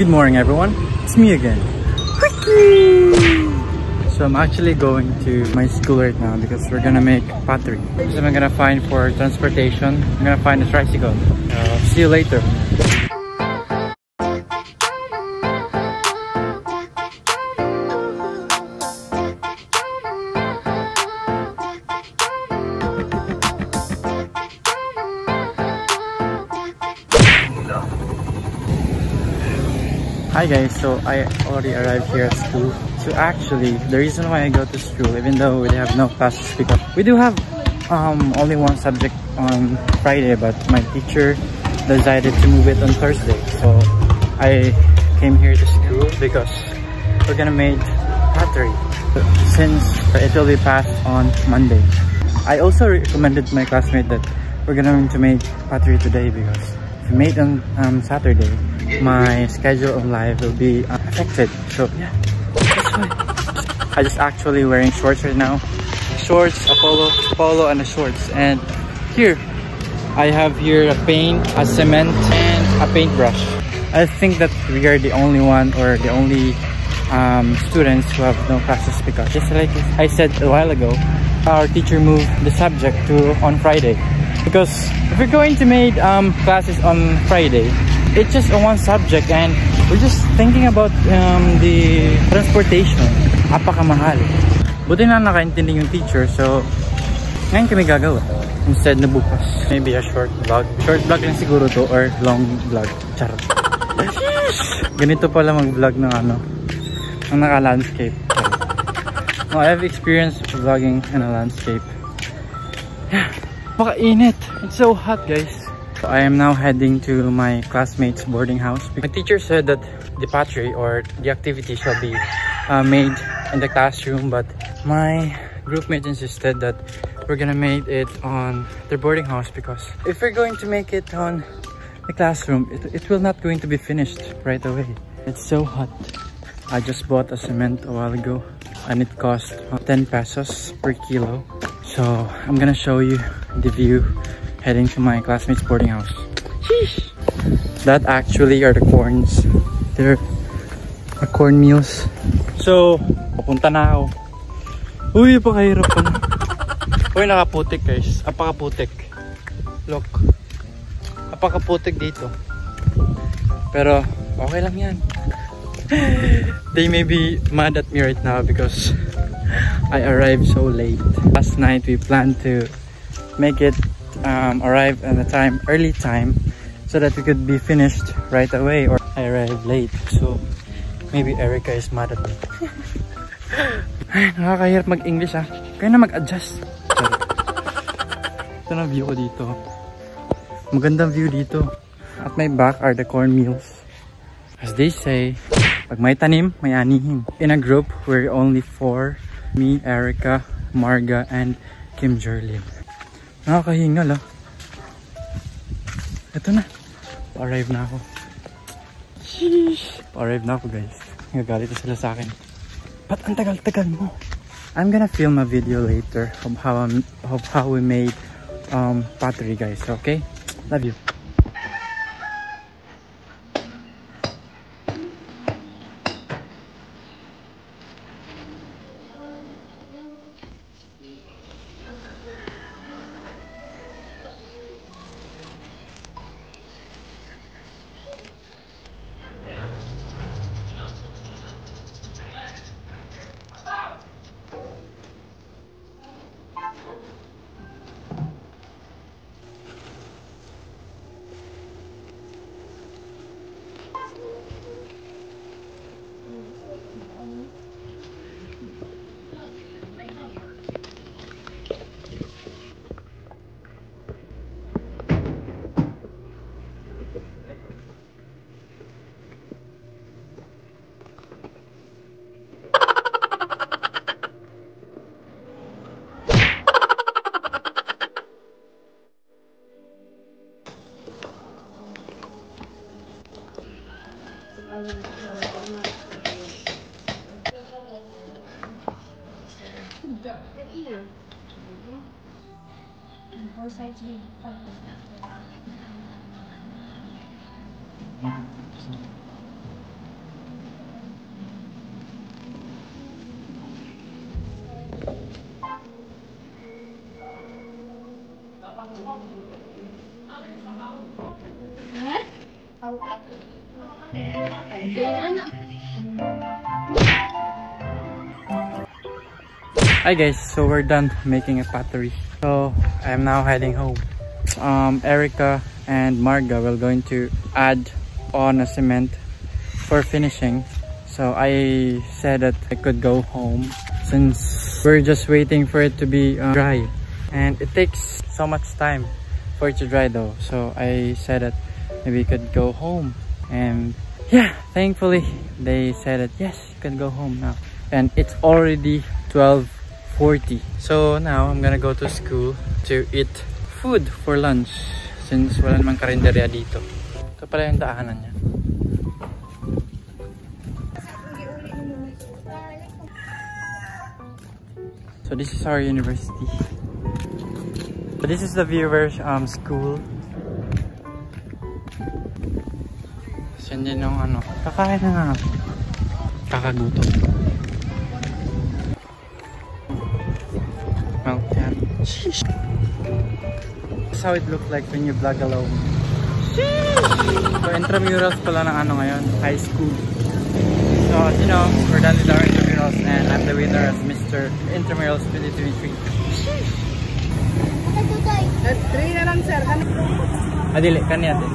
Good morning everyone, it's me again. So I'm actually going to my school right now because we're gonna make pottery. So I'm gonna find for transportation, I'm gonna find a tricycle. See you later. Hi guys, so I already arrived here at school. So actually, the reason why I go to school, even though we have no classes, because we do have only one subject on Friday, but my teacher decided to move it on Thursday. So I came here to school because we're gonna make pottery since it will be passed on Monday. I also recommended my classmate that we're going to make pottery today because if we made on Saturday, my schedule of life will be affected. So yeah, that's why I just actually wearing shorts right now. Shorts, a polo and a shorts. And here I have here a paint, a cement and a paintbrush. I think that we are the only one or the only students who have no classes because just like I said a while ago, our teacher moved the subject to on Friday. Because if we're going to make classes on Friday, it's just one subject and we're just thinking about the transportation. Apakamahal. Buti na nakaintindi yung teacher, so ngayon kami gagawa instead na bukas. Maybe a short vlog. Short vlog lang siguro to or long vlog. Charot. Ganito pala mag-vlog ng ng naka-landscape. No, I have experience vlogging in a landscape. Yeah. Makainit. It's so hot, guys. So I am now heading to my classmates' boarding house. My teacher said that the pottery or the activity shall be made in the classroom, but my groupmates insisted that we're gonna make it on their boarding house because if we're going to make it on the classroom, it will not going to be finished right away. It's so hot. I just bought a cement a while ago and it cost 10 pesos per kilo. So I'm gonna show you the view heading to my classmates' boarding house. Sheesh! That actually are the corns. They're corn meals. So, papunta na ako. Uy, pakahirap pa na. Uy, nakaputik guys. Apakaputik. Look. Apakaputik dito. Pero, okay lang yan. They may be mad at me right now because I arrived so late. Last night we planned to make it arrive at a early time so that we could be finished right away, or I arrived late, so maybe Erica is mad at me. Ay, nakakahirap mag-English kaya na mag-adjust. Ito na view ko dito. Magandang view dito. At my back are the cornmeals. As they say, pag may tanim, may anihin. In a group, we're only 4. Me, Erica, Marga, and Kim Jerlin. Nakakahingal Ito na. Pa-arrive na ako. Sheesh. Pa-arrive na ako guys. Nagagalit na sila sa akin. Ba't ang tagal-tagal mo? I'm gonna film a video later of how we made pottery guys. Okay? Love you. Both sides be Hi guys, so we're done making a pottery. So I'm now heading home. Erica and Marga will going to add on a cement for finishing. So I said that I could go home since we're just waiting for it to be dry. And it takes so much time for it to dry though. So I said that maybe we could go home. And yeah, thankfully they said that yes, you can go home now. And it's already 12:40. So now I'm gonna go to school to eat food for lunch since wala namang karinderya dito. Ito pala yung daanan niya. So this is our university. So this is the viewer's school. So yun yung ano. Kakain na nga. Kakagutom. Well, yeah. Sheesh. That's how it looks like when you vlog alone. Sheesh. So intramurals pala ng ano ngayon. High school. So as you know, we're done with our intramurals and I'm the winner as Mr. Intramurals 2023. Sheesh. 3 na lang sir. Adili, kanya din.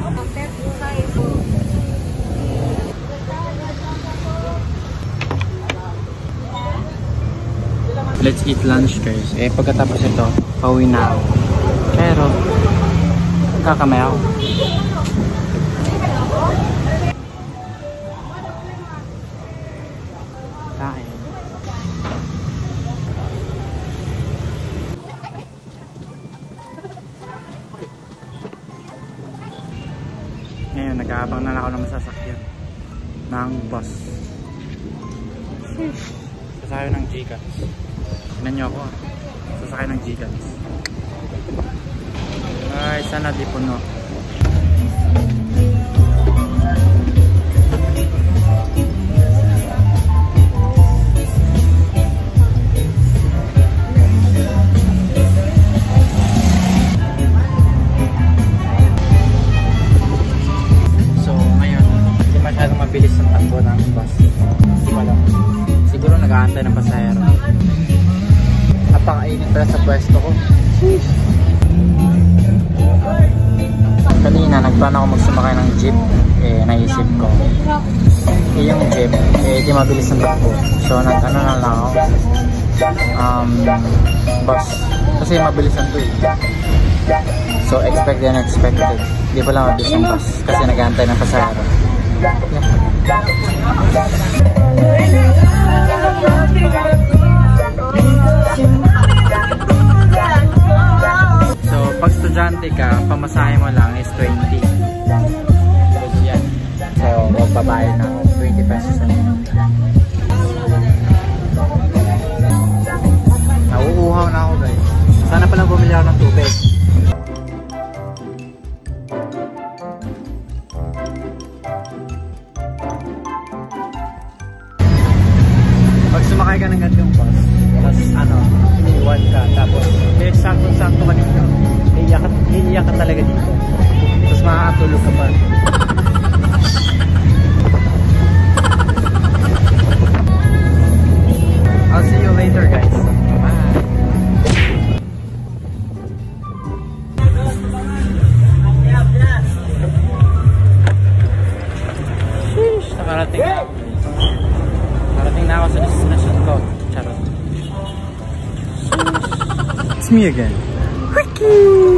Let's eat lunch guys. Eh pagkatapos ito, pauwi na ako. Pero kakamay ako. Kain. Ngayon nag-aabang na ako ng masasakyan ng bus. Sasakay ng Gcash. Tignan nyo ako. Sasakay ng Gcash. Ay, sana di puno. So, ngayon, hindi masyadong mabilis ang takbo ng bus. Hindi ko alam. Siguro nag-aantay ng pasahero. Napakainit pala sa pwesto ko. Kanina nagplano ako magsumakay ng jeep. Eh naisip ko yung jeep di mabilis ang takbo. So nag-ano na lang ako bus. Kasi mabilis ang tuloy. So expected and unexpected. Di pala mabilis ang bus kasi nag-aantay ng pasahero. So, pag estudyante ka, pamasahe mo lang is 20. Yan. So, magbabayad na ako 20 pesos. Nauuhaw na ako guys. Sana palang bumili ako ng tubig. Pag sumakay ka ng ganitong bus, tapos ano, iniwan ka, tapos may sakto-sakto ka dito, iiyak ka talaga dito, tapos makakatulog ka pa. I'll see you later guys. Bye. Sheesh, nakarating na. Nakarating na ako sa destination ko. Charot. It's me again. Ricky!